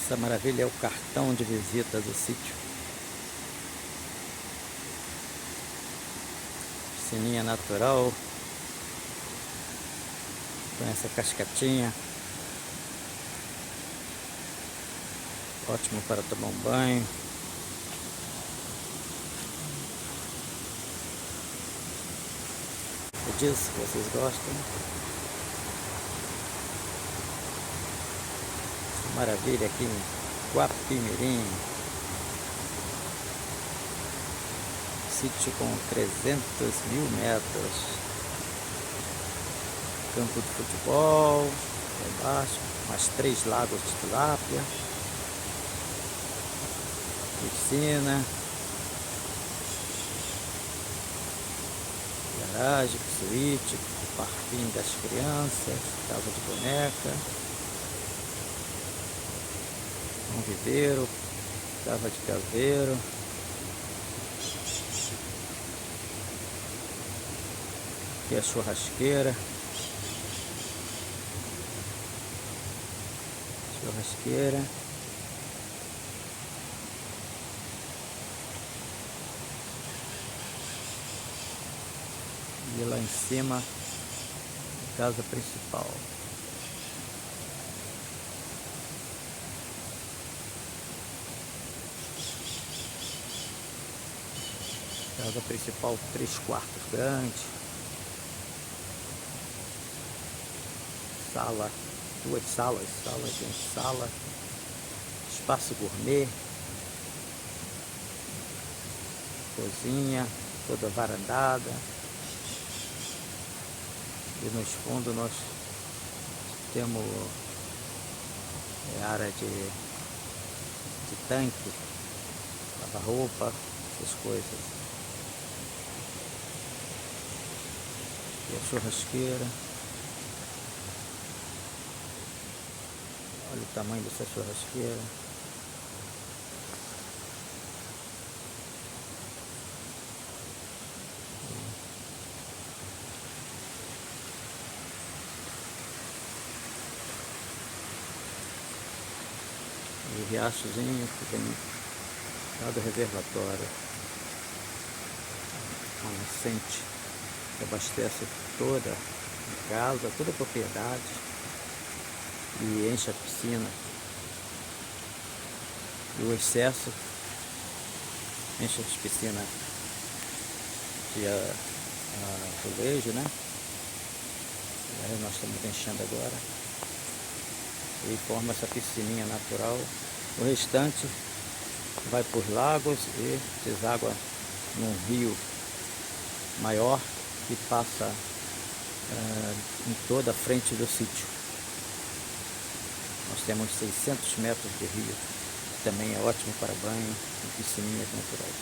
Essa maravilha é o cartão de visita do sítio. Piscininha natural, com essa cascatinha. Ótimo para tomar um banho. É disso que vocês gostam? Essa maravilha aqui em Guapimirim. Sítio com 300.000 metros. Campo de futebol, lá embaixo, mais 3 lagos de tilápia. Piscina. Garagem, suíte, parquinho das crianças, casa de boneca. Um viveiro, casa de caseiro. Aqui a churrasqueira. Churrasqueira. E lá em cima, a casa principal. Casa principal 3 quartos grande. Sala, 2 salas, sala, espaço gourmet, cozinha, toda varandada. E nos fundos nós temos área de tanque, lavar roupa, essas coisas. E a churrasqueira. Olha o tamanho dessa churrasqueira. E riachozinho que tem lá do reservatório. Uma nascente que abastece toda a casa, toda a propriedade. E enche a piscina. E o excesso enche as piscinas de azulejo, né? E aí nós estamos enchendo agora. E forma essa piscininha natural. O restante vai por lagos e deságua num rio maior que passa em toda a frente do sítio. Nós temos 600 metros de rio, que também é ótimo para banho e piscininhas naturais.